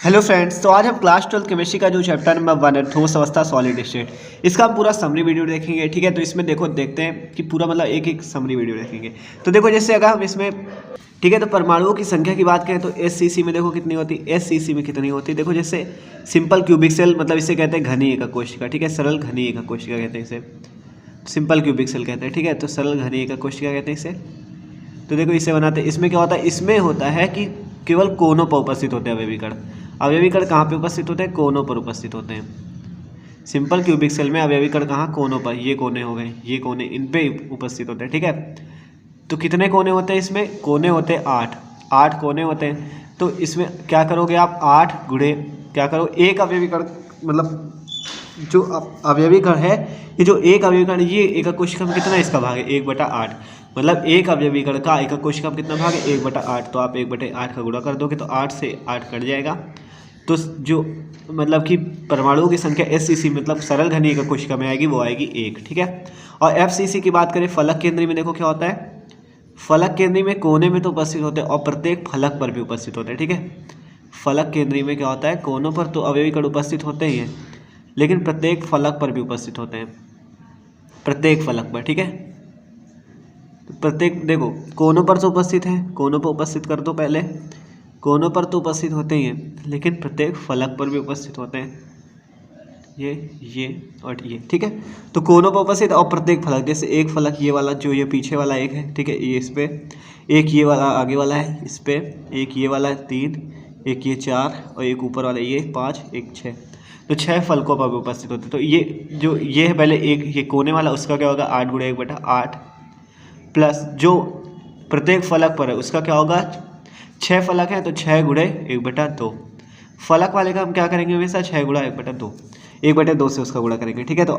Hello friends, तो आज हम क्लास 12 केमिस्ट्री का जो चैप्टर नंबर 1 है ठोस अवस्था सॉलिड स्टेट, इसका हम पूरा समरी वीडियो देखेंगे। ठीक है, तो इसमें देखते हैं कि पूरा मतलब एक एक समरी वीडियो देखेंगे। तो देखो, जैसे अगर हम इसमें ठीक है तो परमाणुओं की संख्या की बात करें तो एससीसी में देखो कितनी होती है, एससीसी में कितनी होती है। देखो जैसे सिंपल क्यूबिक सेल, मतलब इसे कहते हैं घनी एका कोशिका। ठीक है, सरल घनी एका कोशिका कहते हैं इसे, सिंपल क्यूबिक सेल कहते हैं। ठीक है, तो सरल घनी एका कोशिका कहते हैं इसे। तो देखो इसे बनाते हैं। इसमें क्या होता है, इसमें होता है कि केवल कोनों पर उपस्थित होते हैं अवयवी कण। अवयवी कण कहाँ पे उपस्थित होते हैं? कोनों पर उपस्थित होते हैं। सिंपल क्यूबिक सेल में अवयवी कण कहाँ? कोनों पर। ये कोने हो गए, ये कोने, इन पे उपस्थित होते हैं। ठीक है, तो कितने कोने होते हैं इसमें? कोने होते हैं 8 कोने होते हैं। तो इसमें क्या करोगे आप? 8 गुणे क्या करो, एक अवयवी कण, मतलब जो अवयवी कण है, ये जो एक अवयवी कण, ये एक कोशिका में कितना इसका भाग है? 1/8। मतलब एक अवयवी कण का एक कोशिका में कितना भाग है? 1/8। तो आप 1/8 का गुणा कर दोगे तो 8 से 8 कट जाएगा। तो जो मतलब कि परमाणुओं की संख्या एससीसी मतलब सरल घनी एक कोशिका में आएगी, वो आएगी 1। ठीक है, और एफसीसी की बात करें, फलक केंद्री में देखो क्या होता है, फलक केंद्री में कोने में तो उपस्थित होते हैं और प्रत्येक फलक पर भी उपस्थित होते हैं। ठीक है, फलक केंद्री में क्या होता है, कोनों पर तो अवयवी कण उपस्थित होते ही हैं, लेकिन प्रत्येक फलक पर भी उपस्थित होते हैं, प्रत्येक फलक पर। ठीक है, तो प्रत्येक देखो कोनों पर तो उपस्थित है, कोनों पर उपस्थित कर दो पहले, कोनों पर तो उपस्थित होते ही हैं, लेकिन प्रत्येक फलक पर भी उपस्थित होते हैं, ये और ये। ठीक है, तो कोनों पर उपस्थित और प्रत्येक फलक, जैसे एक फलक ये वाला, जो ये पीछे वाला एक है, ठीक है, ये इस पे, एक ये वाला आगे वाला है इस पे, एक ये वाला 3, एक ये 4 और एक ऊपर वाला ये 5, एक 6। तो 6 फलकों पर भी उपस्थित होते हैं। तो ये जो ये है पहले एक, ये कोने वाला, उसका क्या होगा? 8 गुणे 1/8 प्लस जो प्रत्येक फलक पर है उसका क्या होगा? 6 फलक हैं तो 6 गुणे 1/2। फलक वाले का हम क्या करेंगे हमेशा? 6 गुणा 1/2, 1/2 से उसका गुणा करेंगे। ठीक है, तो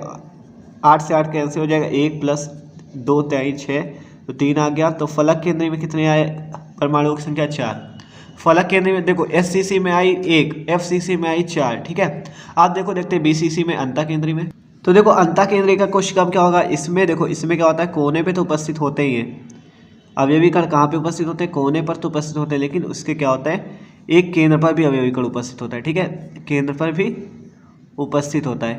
8 से 8 कैंसिल हो जाएगा, 1 + 2 = 6, तो 3 आ गया। तो फलक केंद्र में कितने आए परमाणुओं की संख्या? 4। फलक केंद्र में देखो एससीसी में आई 1, एफसीसी में आई 4। ठीक है, आप देखो देखते हैं बीसीसी में, अंतः केंद्री में। तो देखो अंतः केंद्री का कोशिका क्या होगा, इसमें देखो, इसमें क्या होता है, कोने पे तो उपस्थित होते ही हैं अवयवी कण। कहाँ पे उपस्थित होते हैं? कोने पर तो उपस्थित होते हैं, लेकिन उसके क्या होता है, एक केंद्र पर भी अवयवी कण उपस्थित होता है। ठीक है, केंद्र पर भी उपस्थित होता है।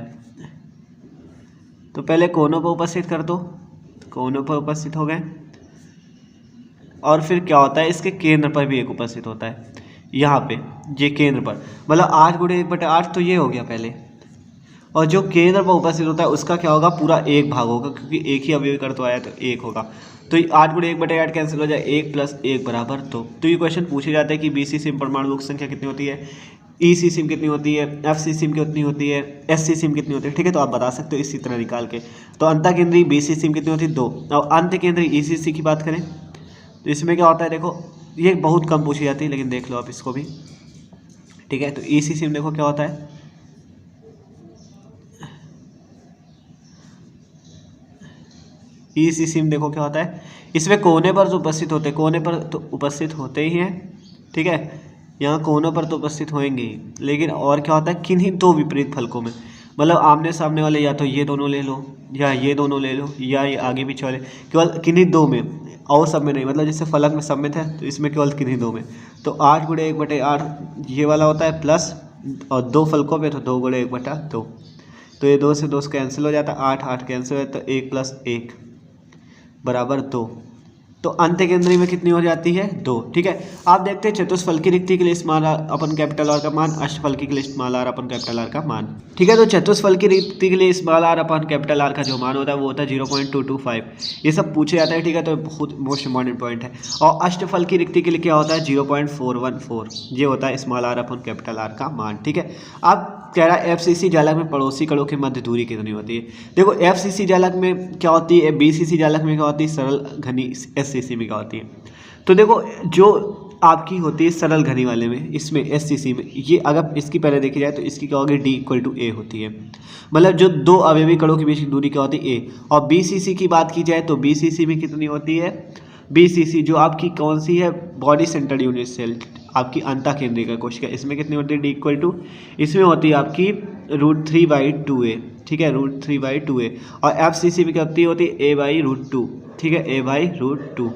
तो पहले कोनों पर उपस्थित कर दो, कोनों पर उपस्थित हो गए, और फिर क्या होता है, इसके केंद्र पर भी एक उपस्थित होता है, यहाँ पे ये केंद्र पर, मतलब 8 गुणे 1/8 तो ये हो गया पहले। और जो केंद्र पर उपस्थित होता है उसका क्या होगा? पूरा 1 भाग होगा, क्योंकि एक ही अवयवी कण तो आया तो 1 होगा। तो 8 गुणे 1/8 कैंसिल हो जाए, 1 + 1 = 2। तो ये क्वेश्चन पूछे जाते हैं कि बीसीसी में परमाणुओं की संख्या कितनी होती है, ईसीसी में कितनी होती है, एफसीसी में कितनी होती है, एससीसी में कितनी होती है। ठीक है, तो आप बता सकते हो इसी तरह निकाल के। तो अंतः केंद्रीय बीसीसी में कितनी होती है? 2। और अंत केंद्रीय ईसीसी की बात करें तो इसमें क्या होता है, देखो ये बहुत कम पूछी जाती है, लेकिन देख लो आप इसको भी। ठीक है, तो ईसीसी में देखो क्या होता है, ईसीसी में देखो क्या होता है, इसमें कोने पर जो उपस्थित होते हैं, कोने पर तो उपस्थित होते ही हैं। ठीक है, यहाँ कोनों पर तो उपस्थित होंगे ही, लेकिन और क्या होता है, किन्हीं 2 विपरीत फलकों में, मतलब आमने सामने वाले, या तो ये दोनों ले लो, या ये दोनों ले लो, या ये आगे पीछे वाले, केवल किन्हीं 2 में, और सब में नहीं। मतलब जैसे फलक में सब में थे, तो इसमें केवल किन्हीं 2 में। तो 8 गुणे 1/8 ये वाला होता है, प्लस और 2 फलकों पे तो 2 गुणे 1/2। तो ये 2 से 2 कैंसिल हो जाता है, 8 8 कैंसिल हो जाता है, तो 1 + 1 = 2। तो अंत्य केंद्री में कितनी हो जाती है? 2। ठीक है, आप देखते हैं चतुष्फलकी रिक्ति के लिए स्मॉल r अपन कैपिटल R का मान, अष्टफलकी के लिए स्मॉल r अपन कैपिटल R का मान। ठीक है, तो चतुष्फलकी रिक्ति के लिए स्मॉल r अपन कैपिटल R का जो मान होता है वो होता है 0.225। ये सब पूछे जाता है। ठीक है, तो बहुत मोस्ट इंपॉर्टेंट पॉइंट है। और अष्टफलकी रिक्ति के लिए क्या होता है? 0.414। ये होता है स्मॉल r अपन कैपिटल R का मान। ठीक है, अब कह रहा है एफसीसी जालक में पड़ोसी कणों के मध्य दूरी कितनी होती है। देखो एफसीसी जालक में क्या होती है, बीसीसी जालक में क्या होती है, सरल घनी, एससीसी में क्या होती है। तो देखो जो आपकी होती है सरल घनी वाले में, इसमें एससीसी में, ये अगर इसकी पहले देखी जाए तो इसकी क्या होगी, D = A होती है। मतलब जो 2 अवयवी कणों के बीच की दूरी क्या होती है, A। और बीसीसी की बात की जाए तो बीसीसी में कितनी होती है, बीसीसी जो आपकी कौन सी है, बॉडी सेंटर्ड यूनिट सेल, आपकी अंतः केंद्रीय का कोशिका, इसमें कितनी होती है, D = इसमें होती है आपकी √3/2a। ठीक है, √3/2a। और एफसीसी में क्या होती है, A/√2। ठीक है, A/√2।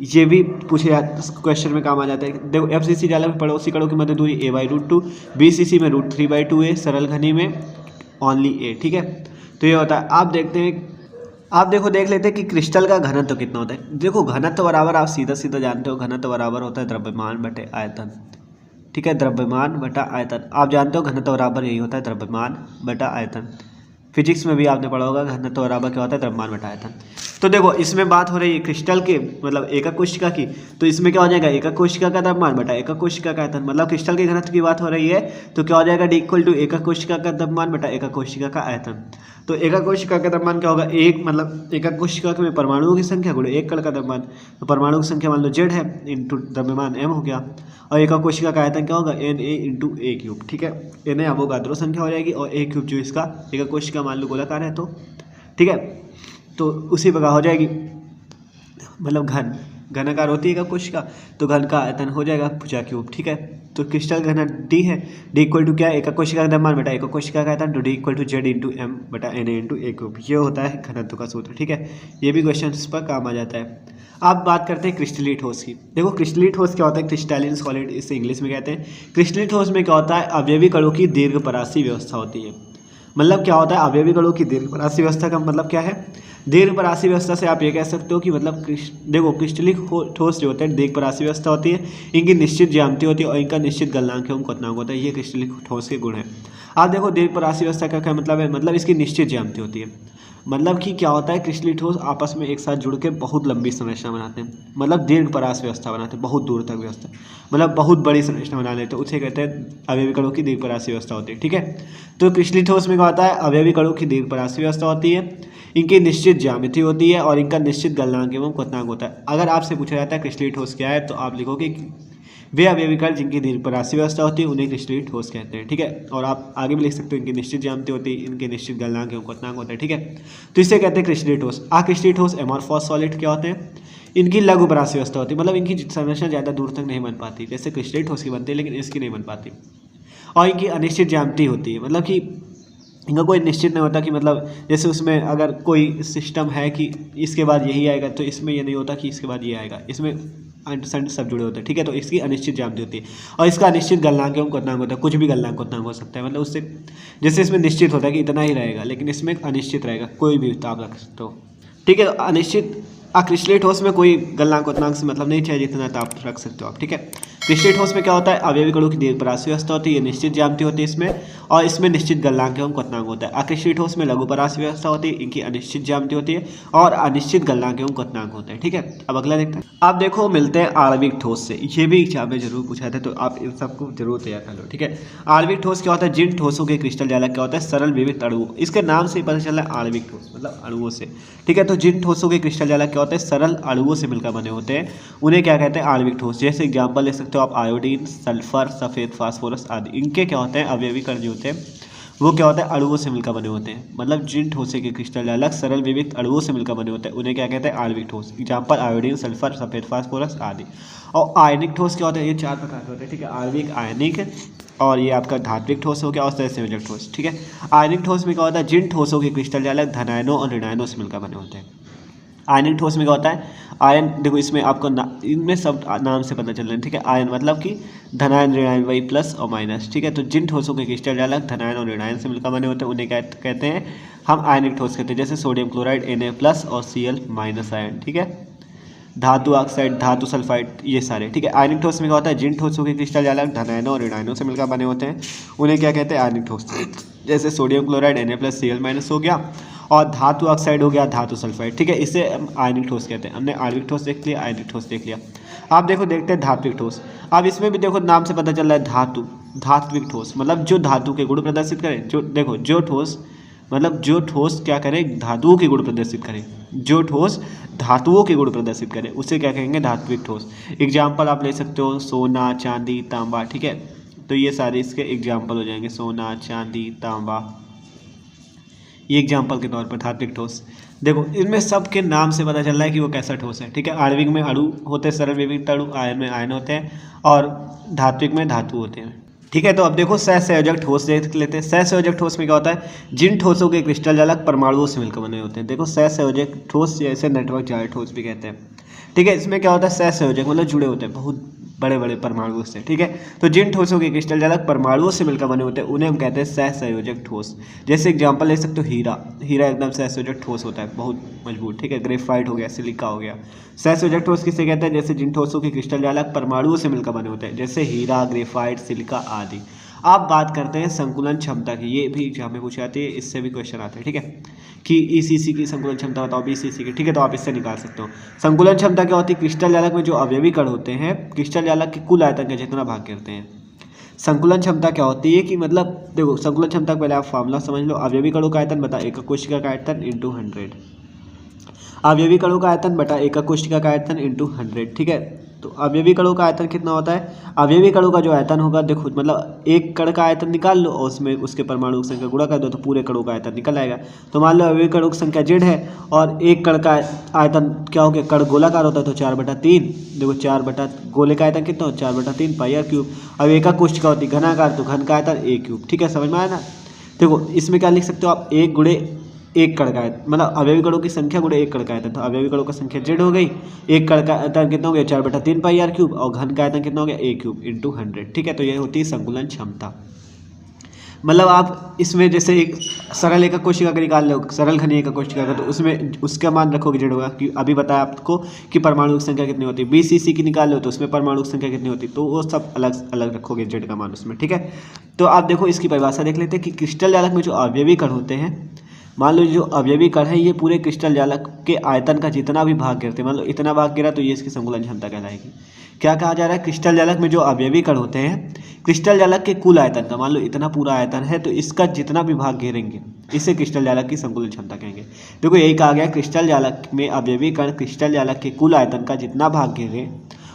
ये भी पूछे क्वेश्चन में काम आ जाता है। देखो FCC जालक में पड़ोसी कणों की मध्य दूरी a/√2, BCC में √3/2 सरल घनी में ओनली a, ठीक है। तो ये होता है। आप देखते हैं, आप देख लेते हैं कि क्रिस्टल का घनत्व कितना होता है। देखो घनत्व बराबर आप सीधा सीधा जानते हो, घनत्व बराबर होता है द्रव्यमान बटे आयतन, ठीक है। द्रव्यमान बटा आयतन आप जानते हो, घनत्व बराबर यही होता है द्रव्यमान बटा आयतन। फिजिक्स में भी आपने पढ़ा होगा घनत्व बराबर क्या होता है, द्रव्यमान बटा आयतन। तो देखो इसमें बात हो रही है क्रिस्टल के मतलब एकक कोशिका की, तो इसमें क्या हो जाएगा, एकक कोशिका का द्रव्यमान बटा एकक कोशिका का आयतन। मतलब क्रिस्टल के घनत्व की बात हो रही है तो क्या हो जाएगा, D = एकक कोशिका का द्रव्यमान बटा एकक कोशिका का आयतन। तो एकक कोशिका का द्रव्यमान क्या होगा, एक मतलब एकक कोशिका में परमाणुओं की संख्या गुणे एक कण का द्रव्यमान, तो परमाणु की संख्या मान लो Z है इंटू द्रव्यमान m हो गया, और एकक कोशिका का आयतन क्या होगा, Na × a³, ठीक है। Na अवोगाद्रो संख्या हो जाएगी और a³ जो इसका एकक कोशिका मान लो गोलाकार है, तो ठीक है। तो उसी प्रकार हो जाएगी, मतलब घनाकार होती है एकक कोशिका, तो घन का आयतन हो जाएगा भुजा³, ठीक है। तो क्रिस्टल का घनत्व D है, D = क्या है, एकक कोशिका का द्रव्यमान बटा एकक कोशिका का आयतन, तो D = Z × m बटा Na × a³, ये होता है घनत्व का सूत्र, ठीक है। ये भी क्वेश्चन पर काम आ जाता है। अब बात करते हैं क्रिस्टलीय ठोस की। देखो क्रिस्टलीय ठोस क्या होता है, क्रिस्टलाइन सॉलिड इसे इंग्लिश में कहते हैं। क्रिस्टलीय ठोस में क्या होता है, अवयवी कणों की दीर्घपरासी व्यवस्था होती है। मतलब क्या होता है, अवयवी कणों की दीर्घपरासी व्यवस्था का मतलब क्या है, दीर्घपरासी व्यवस्था से आप ये कह सकते हो कि मतलब देखो क्रिस्टलीय ठोस जो होते हैं दीर्घपरासी व्यवस्था होती है, इनकी निश्चित ज्यामिति होती है और इनका निश्चित गलनांक एवं क्वथनांक होता है। ये क्रिस्टलीय ठोस के गुण हैं। आप देखो दीर्घपरासी व्यवस्था का क्या मतलब है, मतलब इसकी निश्चित ज्यामिति होती है। मतलब कि क्या होता है, क्रिस्टलीय ठोस आपस में एक साथ जुड़ के बहुत लंबी संरचना बनाते हैं, मतलब दीर्घपरास व्यवस्था बनाते हैं, बहुत दूर तक व्यवस्था, मतलब बहुत बड़ी संरचना बना लेते हैं, उसे कहते हैं अवयवी कणों की दीर्घपरासी व्यवस्था होती है, ठीक है। तो क्रिस्टलीय ठोस में क्या होता है, अवयवी कणों की दीर्घपरासी व्यवस्था होती है, इनकी निश्चित ज्यामिति होती है और इनका निश्चित गलनांक एवं क्वथनांक होता है। अगर आपसे पूछा जाता है क्रिस्टलीय ठोस क्या है, तो आप लिखोगे वे अवयवी कण जिनकी दीर्घपरासी व्यवस्था होती है उन्हें क्रिस्टलीय ठोस कहते हैं, ठीक है। और आप आगे भी लिख सकते हो इनकी निश्चित ज्यामिति होती है, इनके निश्चित गलनांक एवं क्वथनांक होते हैं, ठीक है। तो इसे कहते हैं क्रिस्टलीय ठोस। क्रिस्टलीय ठोस एमोर्फोस सॉलिड क्या होते हैं, इनकी लघु परासी व्यवस्था होती है, मतलब इनकी संरचना ज़्यादा दूर तक नहीं बन पाती, जैसे क्रिस्टलीय ठोस की बनती है लेकिन इसकी नहीं बन पाती। और इनकी अनिश्चित ज्यामिति होती है, मतलब कि इनका कोई निश्चित नहीं होता कि मतलब जैसे उसमें अगर कोई सिस्टम है कि इसके बाद यही आएगा, तो इसमें ये नहीं होता कि इसके बाद ये आएगा, इसमें अंट सब जुड़े होते हैं, ठीक है। तो इसकी अनिश्चित ज्यामिति होती है और इसका अनिश्चित गलनांक एवं क्वथनांक होता है, कुछ भी गलनांक क्वथनांक हो सकता है, मतलब उससे जैसे इसमें निश्चित होता है कि इतना ही रहेगा, लेकिन इसमें अनिश्चित रहेगा, कोई भी आप रख सकते हो, ठीक है। अनिश्चित क्रिस्टलीय ठोस में कोई गलनांक क्वथनांक से मतलब नहीं चाहिए, जितना आप रख सकते हो आप, ठीक है। क्रिस्टलीय ठोस में क्या होता है, अवयवी कणों की दीर्घपरासी व्यवस्था होती है, निश्चित ज्यामिति होती है इसमें, और इसमें निश्चित गलनांक एवं क्वथनांक होता है। अक्रिस्टलीय ठोस में लघुपरासी व्यवस्था होती है, इनकी अनिश्चित ज्यामिति होती है और अनिश्चित गलनांक एवं क्वथनांक होते हैं, ठीक है। अब अगला देखते हैं। आप देखो मिलते हैं आणविक ठोस से, ये भी एग्जाम में जरूर पूछा था, तो आप इन सबको जरूर तैयार कर लो, ठीक है। आणविक ठोस क्या होता है, जिन ठोसों के क्रिस्टल जालक क्या होता है, सरल विविध अणु, इसके नाम से ही पता चला है आणविक ठोस मतलब अणुओं से, ठीक है। तो जिन ठोसों के क्रिस्टल जालक क्या होते हैं, सरल अणुओं से मिलकर बने होते हैं, उन्हें क्या कहते हैं, आणविक ठोस। जैसे एग्जाम्पल ले सकते हो आप आयोडीन, सल्फर, सफ़ेद फास्फोरस आदि, इनके क्या होते हैं, अवयवी कण जो होते हैं वो क्या होता है, अणुओं से मिलकर बने होते हैं। मतलब जिन ठोसे के क्रिस्टल जालक सरल विविध अणुओं से मिलकर बने होते हैं उन्हें क्या कहते हैं, आणविक ठोस। एग्जाम्पल आयोडीन, सल्फर, सफ़ेद फास्फोरस आदि। और आयनिक ठोस क्या होता है, ये 4 प्रकार के होते हैं, ठीक है। आणविक, आयनिक, और ये आपका धात्विक ठोस हो गया, और सहसंयोजक ठोस, ठीक है। आयनिक ठोस में क्या होता है, जिन ठोसों के क्रिस्टल जालक धनायनों और ऋणायनों से मिलकर बने होते हैं। आयनिक ठोस में क्या होता है, आयन, देखो इसमें आपको इनमें सब नाम से पता चल रहा है, ठीक है। आयन मतलब कि धनायन ऋणायन वही प्लस और माइनस, ठीक है। तो जिन ठोसों के क्रिस्टल जालक धनायन और ऋणायन से मिलकर बने होते हैं उन्हें क्या कहते हैं, हम आयनिक ठोस कहते हैं। जैसे सोडियम क्लोराइड Na+ और Cl- आयन, ठीक है। धातु ऑक्साइड, धातु सल्फाइड, ये सारे, ठीक है। आयनिक ठोस में क्या होता है, जिन ठोसों के क्रिस्टल जालक धनायनों और ऋणायनों से मिलकर बने होते हैं उन्हें क्या कहते हैं, आयनिक ठोस। जैसे सोडियम क्लोराइड Na+ Cl- हो गया, और धातु ऑक्साइड हो गया, धातु सल्फाइड, ठीक है। इसे हम आयनिक ठोस कहते हैं। हमने आणविक ठोस देख लिया, आयनिक ठोस देख लिया। आप देखते हैं धात्विक ठोस। अब इसमें भी देखो नाम से पता चल रहा है धात्विक ठोस, मतलब जो धातु के गुण प्रदर्शित करे, जो देखो जो ठोस मतलब जो ठोस क्या करे, धातुओं के गुण प्रदर्शित करे, जो ठोस धातुओं के गुण प्रदर्शित करे उसे क्या कहेंगे, धात्विक ठोस। एग्जाम्पल आप ले सकते हो सोना, चांदी, तांबा, ठीक है। तो ये सारे इसके एग्जाम्पल हो जाएंगे, सोना, चांदी, तांबा, ये एग्जाम्पल के तौर पर धात्विक ठोस। देखो इनमें सब के नाम से पता चल रहा है कि वो कैसा ठोस है, ठीक है। आणविक में अणु होते हैं, सरल विविध अणु, आयन में आयन होते हैं, और धात्विक में धातु होते हैं, ठीक है। तो अब देखो सहसंयोजक ठोस देख लेते हैं। सहसंयोजक ठोस में क्या होता है, जिन ठोसों के क्रिस्टल जालक परमाणुओं से मिलकर बने होते हैं। देखो सहसंयोजक ठोस जैसे नेटवर्क जाल ठोस भी कहते हैं, ठीक है। इसमें क्या होता है, सहसंयोजक मतलब जुड़े होते हैं बहुत बड़े बड़े परमाणुओं से, ठीक है। तो जिन ठोसों के क्रिस्टल जालक परमाणुओं से मिलकर बने होते हैं उन्हें हम कहते हैं सहसंयोजक ठोस। जैसे एग्जांपल ले सकते हो हीरा, हीरा एकदम सहसंयोजक ठोस होता है, बहुत मजबूत, ठीक है। ग्रेफाइट हो गया, सिलिका हो गया। सहसंयोजक ठोस किसे कहते हैं, जैसे जिन ठोसों के क्रिस्टल जालक परमाणुओं से मिलकर बने होते हैं, जैसे हीरा, ग्रेफाइट, सिलिका आदि। आप बात करते हैं संकुलन क्षमता की, ये भी एग्जाम में पूछी जाती है, इससे भी क्वेश्चन आते हैं, ठीक है। कि ईसीसी की संकुलन क्षमता बताओ, बीसीसी की, ठीक है। तो आप इससे निकाल सकते हो। संकुलन क्षमता क्या होती है, क्रिस्टल जालक में जो अवयवी कण होते हैं क्रिस्टल जालक के कुल आयतन का जितना भाग करते हैं। संकुलन क्षमता क्या होती है कि मतलब देखो, संकुलन क्षमता पहले आप फॉर्मूला समझ लो। अवयवी कणों का आयतन बता एकक कोशिका का आयतन इंटू 100। अवयवी कणों का आयतन बटा एकक कोशिका का आयतन इंटू 100, ठीक है। तो अवयवी कणों का आयतन कितना होता है, अवयवी कणों का जो आयतन होगा, देखो मतलब एक कण का आयतन निकाल लो और उसमें उसके परमाणु की संख्या गुणा कर दो तो पूरे कणों का आयतन निकल आएगा। तो मान लो अवयवी कणों की संख्या z है और एक कण का आयतन क्या हो गया, कण गोलाकार होता है तो 4/3। देखो 4 गोले का आयतन कितना हो, 4/3 पाई आर क्यूब। अब एकक कोशिका होती है घनाकार, तो घन का आयतन a क्यूब, ठीक है। समझ में आया ना। देखो इसमें क्या लिख सकते हो आप, एक गुणे एक कण का आयतन, मतलब अवयवी कणों की संख्या गुणे एक कण का आयतन। तो अवयवी कणों का संख्या z हो गई, एक कण का आयतन कितना हो गया 4/3 पाई आर क्यूब, और घन का आयतन कितना हो गया a क्यूब इंटू 100, ठीक है। तो ये होती है संकुलन क्षमता। मतलब आप इसमें जैसे एक सरल एकक कोशिका का निकाल लो, सरल घनी एकक कोशिका का, तो उसमें उसका मान रखोगे z होगा, कि अभी बताया आपको कि परमाणु की संख्या कितनी होती है। बीसीसी की निकाल लो तो उसमें परमाणु की संख्या कितनी होती है, तो वो सब अलग अलग रखोगे z का मान उसमें, ठीक है। तो आप देखो इसकी परिभाषा देख लेते हैं कि क्रिस्टल जालक में जो अवयवी कण होते हैं, मान लो जो अवयवी कण है ये पूरे क्रिस्टल जालक के आयतन का जितना भी भाग गिरते हैं, मान लो इतना भाग गिरा तो ये इसकी संकुलन क्षमता कहलाएगी। क्या कहा जा रहा है, क्रिस्टल जालक में जो अवयवी कण होते हैं क्रिस्टल जालक के कुल आयतन का, मान लो इतना पूरा आयतन है तो इसका जितना भी भाग घेरेंगे इसे क्रिस्टल जालक की संकुलन क्षमता कहेंगे। देखो यही कहा गया, क्रिस्टल जालक में अवयवी कण क्रिस्टल जालक के कुल आयतन का जितना भाग घेरे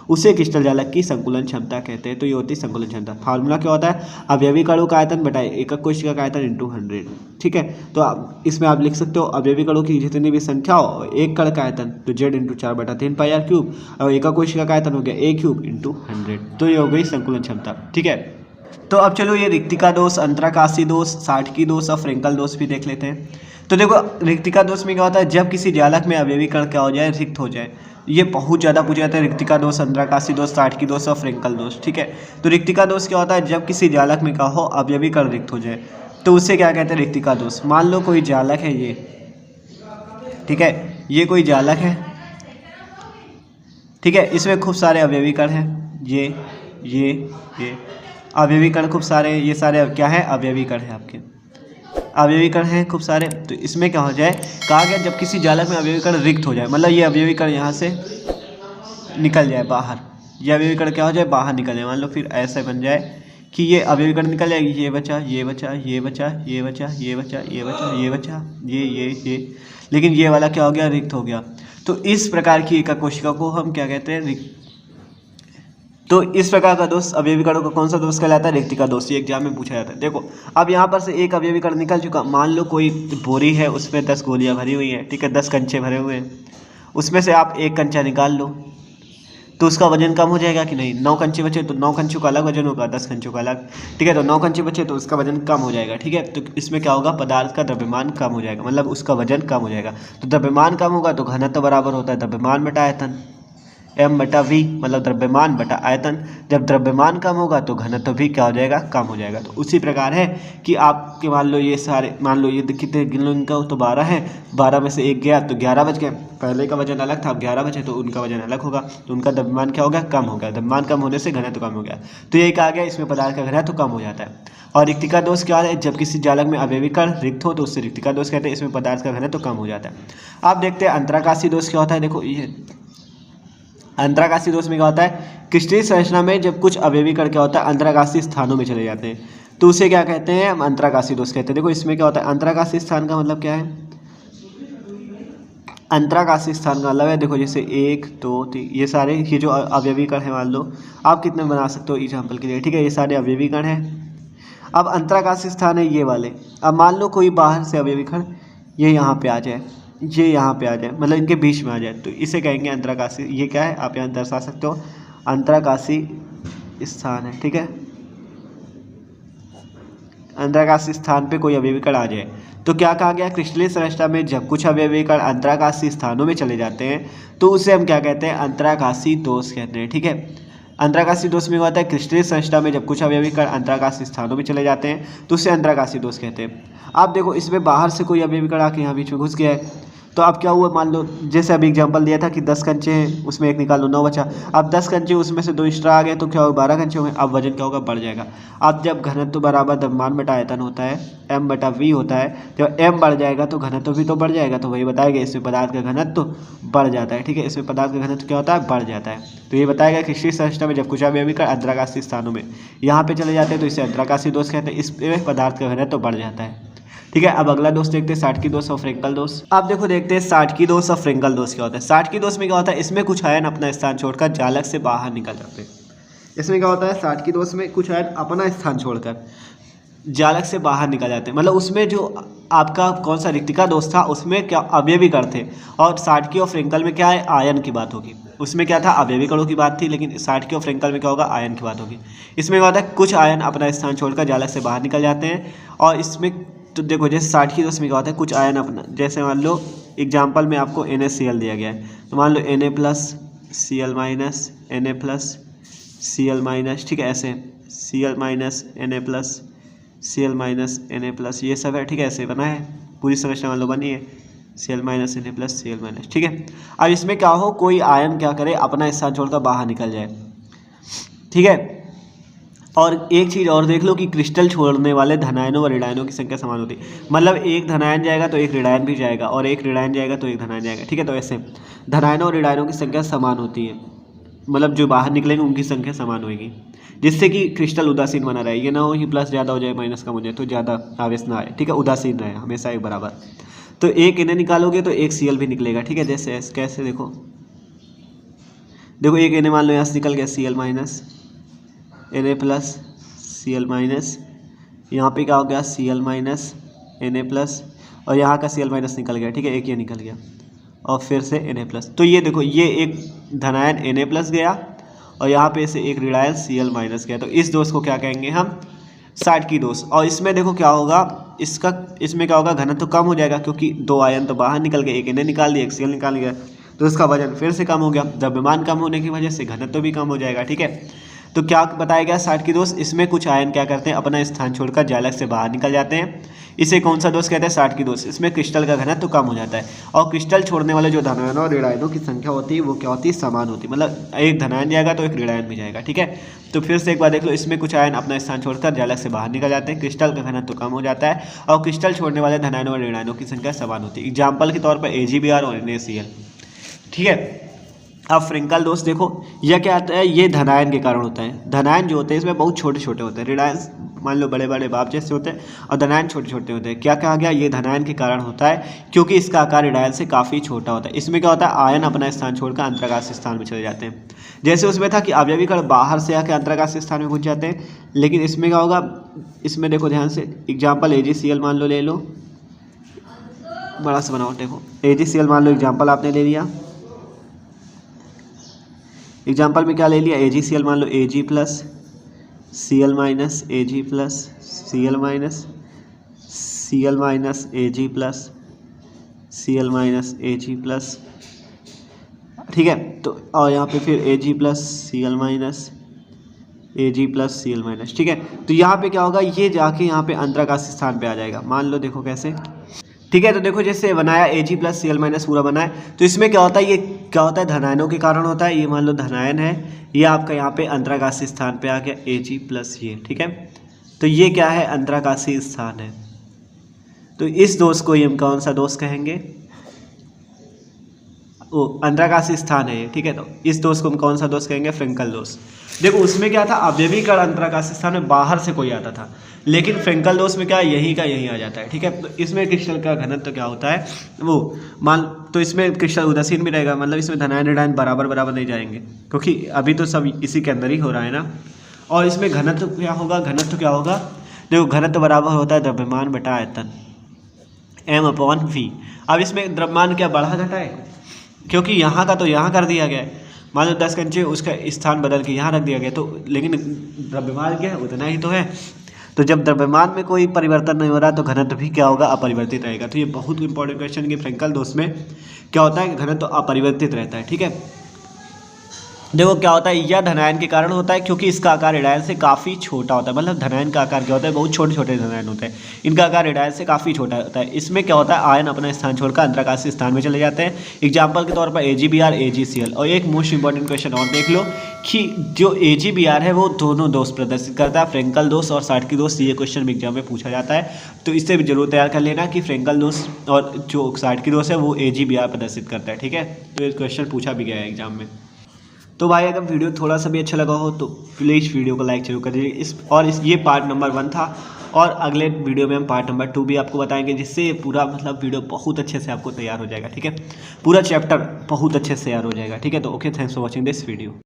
उसे क्रिस्टल जालक की संकुलन क्षमता कहते हैं। तो ये होती है संकुलन क्षमता। फार्मूला क्या होता है, अवयवी कणों का आयतन बटाए एकक कोशिका का आयतन इंटू 100, ठीक है। तो इसमें आप लिख सकते हो अवयवी कणों की जितनी भी संख्या हो, एक कण का आयतन तो z into 4/3 pi r cube, और एकक कोशिका का आयतन हो गया a क्यूब इंटू 100। तो ये हो गई संकुलन क्षमता, ठीक है। तो अब चलो ये रिक्तिका दोष, अंतराकाशी दोष, साटकी दोष और फ्रेंकल दोष भी देख लेते हैं। तो देखो रिक्तिका दोष में क्या होता है, जब किसी जालक में अवयवी कण क्या हो जाए, रिक्त हो जाए। ये बहुत ज़्यादा पूछा जाता है, रिक्तिका दोष, अंतराकाशी दोष, साटकी दोष और फ्रेंकल दोष, ठीक है। तो रिक्तिका दोष क्या होता है, जब किसी जालक में क्या हो अवयवी कण रिक्त हो जाए तो उसे क्या कहते हैं, रिक्तिका दोष। मान लो कोई जालक है ये, ठीक है, ये कोई जालक है, ठीक है, इसमें खूब सारे अवयवी कण हैं, ये अवयवी कण खूब सारे, ये सारे क्या है, अवयवी कण है, आपके अवयवी कण हैं खूब सारे। तो इसमें क्या हो जाए, कहा गया जब किसी जालक में अवयवी कण रिक्त हो जाए, मतलब ये अवयवी कण यहाँ से निकल जाए बाहर, ये अवयवी कण क्या हो जाए, बाहर निकल जाए। मान लो फिर ऐसे बन जाए कि ये अवयवी कण निकल जाएगी, ये बचा, ये बचा, ये बचा, ये बचा, ये बचा, ये बचा, ये बचा, ये, लेकिन ये वाला क्या हो गया, रिक्त हो गया। तो इस प्रकार की एकक कोशिका को हम क्या कहते हैं, रिक्त। तो इस प्रकार का दोष अवयवी कणों का कौन सा दोष कहलाता है, रिक्तिका दोष। ये एग्जाम में पूछा जाता है। देखो अब यहाँ पर से एक अवयवी कण निकल चुका, मान लो कोई बोरी है उसमें 10 गोलियाँ भरी हुई हैं, ठीक है, 10 कंचे भरे हुए हैं, उसमें से आप एक कंचा निकाल लो तो उसका वजन कम हो जाएगा कि नहीं। 9 कंचे बचे तो 9 कंचों का अलग वजन होगा, 10 कंचों का अलग, ठीक है। तो 9 कंचे बचे तो उसका वजन कम हो जाएगा, ठीक है। तो इसमें क्या होगा, पदार्थ का द्रव्यमान कम हो जाएगा, मतलब उसका वजन कम हो जाएगा। तो द्रव्यमान कम होगा तो घनत्व बराबर होता है द्रव्यमान बटा आयतन, m/v, मतलब द्रव्यमान बटा आयतन। जब द्रव्यमान कम होगा तो घनत्व भी क्या हो जाएगा, कम हो जाएगा। तो उसी प्रकार है कि आपके मान लो ये सारे, मान लो ये कितने गिन लो इनका, तो 12 है, 12 में से एक गया तो 11 बच गए। पहले का वजन अलग था, अब 11 बचे तो उनका वजन अलग होगा, तो उनका द्रव्यमान क्या हो गया, कम हो गया। द्रव्यमान कम होने से घनत्व कम हो गया। तो यही कहा गया इसमें पदार्थ का घनत्व कम हो जाता है। और रिक्तिका दोष क्या है, जब किसी जालक में अवयवी कण रिक्त हो तो उससे रिक्तिका दोष कहते हैं, इसमें पदार्थ का घनत्व कम हो जाता है। आप देखते हैं अंतराकाशी दोष क्या होता है। देखो ये अंतराकाशी दोष में क्या होता है, क्रिस्टलीय संरचना में जब कुछ अवयवी कण क्या होता है अंतराकाशी स्थानों में चले जाते हैं तो उसे क्या कहते हैं, हम अंतराकाशी दोष कहते हैं। देखो इसमें क्या होता है, अंतराकाशी स्थान का मतलब क्या है, अंतराकाशी स्थान का मतलब है, देखो जैसे 1 2 3 ये सारे, ये जो अवयवी कण है, मान लो आप कितने बना सकते हो एग्जाम्पल के लिए, ठीक है, ये सारे अवयवी कण हैं। अब अंतराकाशी स्थान है ये वाले। अब मान लो कोई बाहर से अवयवी कण ये यहाँ पे आ जाए, ये यहाँ पे आ जाए, मतलब इनके बीच में आ जाए, तो इसे कहेंगे अंतराकाशी। ये क्या है, आप यहाँ दर्शा सकते हो, अंतराकाशी स्थान है, ठीक है। अंतराकाशीय स्थान पे कोई अवयवी कण आ जाए तो क्या कहा गया, क्रिस्टलीय संरचना में जब कुछ अवयवी कण अंतराकाशीय स्थानों में चले जाते हैं तो उसे हम क्या कहते हैं, अंतराकाशीय दोष कहते हैं। ठीक है, अंतराकाशीय दोष में होता है क्रिस्टलीय संरचना में जब कुछ अवयवी कण अंतराकाशीय स्थानों में चले जाते हैं तो उसे अंतराकाशीय दोष कहते हैं। आप देखो इसमें बाहर से कोई अवयवी कण आके यहाँ बीच में घुस गया है तो अब क्या हुआ, मान लो जैसे अभी एग्जांपल दिया था कि 10 कंचे हैं उसमें एक निकाल लो 9 बचा। अब 10 कंचे उसमें से 2 एक्स्ट्रा आ गए तो क्या होगा, 12 कंचे हो गए। अब वजन क्या होगा, बढ़ जाएगा। अब जब घनत्व बराबर द्रव्यमान बटा आयतन होता है, m बटा v होता है, जब m बढ़ जाएगा तो घनत्व भी तो बढ़ जाएगा। तो वही बताएगा इसमें पदार्थ का घनत्व बढ़ जाता है। ठीक है, इसमें पदार्थ का घनत्व क्या होता है, बढ़ जाता है। तो ये बताएगा कि क्रिस्टलीय संरचना में जब कुछ अवयवी कण अंतराकाशीय स्थानों में यहाँ पे चले जाते हैं तो इसे अंतराकाशीय दोष कहते हैं। इसमें पदार्थ का घनत्व बढ़ जाता है। ठीक है, अब अगला दोष देखते हैं साटकी दोष और फ्रेंकल दोष। अब देखो देखते हैं साटकी दोष और फ्रेंकल दोष क्या होता है। साटकी दोष में क्या होता है, इसमें कुछ आयन अपना स्थान छोड़कर जालक से बाहर निकल जाते हैं। इसमें क्या होता है, साटकी दोष में कुछ आयन अपना स्थान छोड़कर जालक से बाहर निकल जाते हैं। मतलब उसमें जो आपका कौन सा रिक्तिका दोष था उसमें क्या अवयवी कण थे, और साटकी और फ्रेंकल में क्या है, आयन की बात होगी। उसमें क्या था, अवयवी कणों की बात थी, लेकिन साटकी और फ्रेंकल में क्या होगा, आयन की बात होगी। इसमें क्या होता है, कुछ आयन अपना स्थान छोड़कर जालक से बाहर निकल जाते हैं। और इसमें तो देखो जैसे साटकी दोष में क्या होता है, कुछ आयन अपना, जैसे मान लो एग्जाम्पल में आपको NaCl दिया गया है तो मान लो Na plus Cl minus Na plus Cl minus, ठीक है, ऐसे Cl minus Na plus Cl minus Na plus, ये सब है। ठीक है, ऐसे बना है पूरी संरचना मान लो बनी है Cl minus Na plus Cl minus. ठीक है, अब इसमें क्या हो, कोई आयन क्या करे, अपना स्थान छोड़कर बाहर निकल जाए। ठीक है, और एक चीज़ और देख लो कि क्रिस्टल छोड़ने वाले धनायनों व ऋणायनों की संख्या समान होती है। मतलब एक धनायन जाएगा तो एक ऋणायन भी जाएगा, और एक ऋणायन जाएगा तो एक धनायन जाएगा। ठीक है, तो ऐसे धनायनों और ऋणायनों की संख्या समान होती है, मतलब जो बाहर निकलेंगे उनकी संख्या समान होगी, जिससे कि क्रिस्टल उदासीन बना रहे। ये ना हो कि प्लस ज़्यादा हो जाए माइनस कम हो जाए तो ज़्यादा आवेश ना आए। ठीक है, उदासीन रहे हमेशा एक बराबर। तो एक इन्हें निकालोगे तो एक Cl भी निकलेगा। ठीक है, जैसे कैसे देखो एक इन्हें मान लो यहाँ से निकल गया Cl minus Na plus Cl minus, यहाँ पे क्या हो गया Cl माइनस Na प्लस, और यहाँ का Cl माइनस निकल गया। ठीक है, एक ये निकल गया और फिर से Na प्लस। तो ये देखो ये एक धनायन Na प्लस गया और यहाँ पे से एक ऋणायन Cl माइनस गया। तो इस दोष को क्या कहेंगे हम, साटकी दोष। और इसमें देखो क्या होगा, इसमें क्या होगा, घनत्व कम हो जाएगा क्योंकि 2 आयन तो बाहर निकल गए, एक Na निकाल दिया, एक Cl निकाल गया, तो इसका वजन फिर से कम हो गया। द्रव्यमान कम होने की वजह से घनत्व भी कम हो जाएगा। ठीक है, तो क्या बताया गया, साटकी दोष, इसमें कुछ आयन क्या करते हैं, अपना स्थान छोड़कर जालक से बाहर निकल जाते हैं। इसे कौन सा दोष कहते हैं, साटकी दोष। इसमें क्रिस्टल का घनत्व कम हो जाता है और क्रिस्टल छोड़ने वाले जो धनायनों और ऋणायनों की संख्या होती है वो क्या होती है, समान होती है। मतलब एक धनायन जाएगा तो एक ऋणायन भी जाएगा। ठीक है, तो फिर से एक बार देख लो, इसमें कुछ आयन अपना स्थान छोड़कर जालक से बाहर निकल जाते हैं, क्रिस्टल का घनत्व कम हो जाता है और क्रिस्टल छोड़ने वाले धनायनों और ऋणायनों की संख्या समान होती है। एग्जाम्पल के तौर पर AgBr और NaCl। ठीक है, अब फ्रेंकल दोष देखो, यह क्या आता है, ये धनायन के कारण होता है। धनायन जो होते हैं इसमें बहुत छोटे छोटे होते हैं, ऋणायन मान लो बड़े बड़े बाप जैसे होते हैं और धनायन छोटे छोटे होते हैं। क्या कहा गया, ये धनायन के कारण होता है क्योंकि इसका आकार ऋणायन से काफ़ी छोटा होता है। इसमें क्या होता है, आयन अपना स्थान छोड़कर अंतराकाशीय स्थान में चले जाते हैं। जैसे उसमें था कि अवयवी कण बाहर से आकर अंतराकाशीय स्थान में घुस जाते हैं, लेकिन इसमें क्या होगा, इसमें देखो ध्यान से, एग्जाम्पल AgCl मान लो, ले लो, बड़ा सा बनाओ। देखो AgCl मान लो एग्जाम्पल आपने ले लिया, एग्जाम्पल में क्या ले लिया, AgCl मान लो Ag plus Cl minus Ag plus Cl minus Cl minus Ag plus Cl minus Ag plus. ठीक है, तो और यहाँ पे फिर Ag plus Cl minus Ag plus Cl minus. ठीक है, तो यहाँ पे क्या होगा, ये जाके यहाँ पे अंतराकाशीय स्थान पे आ जाएगा। मान लो देखो कैसे। ठीक है, तो देखो जैसे बनाया Ag प्लस Cl माइनस पूरा बना है, तो इसमें क्या होता है, ये क्या होता है, धनायनों के कारण होता है। ये मान लो धनायन है, ये आपका यहाँ पे अंतराकाशीय स्थान पे आ गया Ag प्लस ये। ठीक है, तो ये क्या है, अंतराकाशीय स्थान है। तो इस दोष को हम कौन सा दोष कहेंगे, वो अंतराकाशीय स्थान है ये। ठीक है, तो इस दोष को हम कौन सा दोष कहेंगे, फ्रेंकल दोष। देखो उसमें क्या था, अवयवी कण अंतराकाशीय स्थान में बाहर से कोई आता था, लेकिन फ्रेंकल दोष में क्या यहीं का यहीं आ जाता है। ठीक है, तो इसमें क्रिस्टल का घनत्व तो क्या होता है, वो मान, तो इसमें क्रिस्टल उदासीन भी रहेगा, मतलब इसमें धनायन ऋणायन बराबर बराबर नहीं जाएंगे क्योंकि अभी तो सब इसी के अंदर ही हो रहा है ना। और इसमें घनत्व क्या होगा, घनत्व क्या होगा, देखो घनत्व बराबर होता है द्रव्यमान बटा आयतन m/v। अब इसमें द्रव्यमान क्या बढ़ा घटा है, क्योंकि यहाँ का तो यहाँ कर दिया गया है। मान लो 10 कंचे उसका स्थान बदल के यहाँ रख दिया गया, तो लेकिन द्रव्यमान क्या है, उतना ही तो है। तो तो जब द्रव्यमान में कोई परिवर्तन नहीं हो रहा तो घनत्व भी क्या होगा, अपरिवर्तित रहेगा। तो ये बहुत इंपॉर्टेंट क्वेश्चन कि फ्रेंकल दोष में क्या होता है कि घनत्व अपरिवर्तित रहता है। ठीक है, देखो क्या होता है, यह धनायन के कारण होता है क्योंकि इसका आकार ऋणायन से काफ़ी छोटा होता है। मतलब धनायन का आकार क्या होता है, बहुत छोटे छोटे धनायन होते हैं, इनका आकार ऋणायन से काफ़ी छोटा होता है। इसमें क्या होता है, आयन अपना स्थान छोड़कर अंतराकाशीय स्थान में चले जाते हैं। एग्जाम्पल के तौर पर AgBr AgCl। और एक मोस्ट इंपॉर्टेंट क्वेश्चन और देख लो कि जो AgBr है वो दोनों दोष प्रदर्शित करता है, फ्रेंकल दोष और साटकी दोष। ये क्वेश्चन एग्जाम में पूछा जाता है, तो इससे भी जरूर तैयार कर लेना कि फ्रेंकल दोष और जो साटकी दोष है वो AgBr प्रदर्शित करता है। ठीक है, तो ये क्वेश्चन पूछा भी गया है एग्जाम में। तो भाई अगर वीडियो थोड़ा सा भी अच्छा लगा हो तो प्लीज़ वीडियो को लाइक जरूर कर दीजिए। ये पार्ट नंबर 1 था, और अगले वीडियो में हम पार्ट नंबर 2 भी आपको बताएंगे, जिससे पूरा मतलब वीडियो बहुत अच्छे से आपको तैयार हो जाएगा। ठीक है, पूरा चैप्टर बहुत अच्छे से तैयार हो जाएगा। ठीक है, तो okay, thanks for watching this video.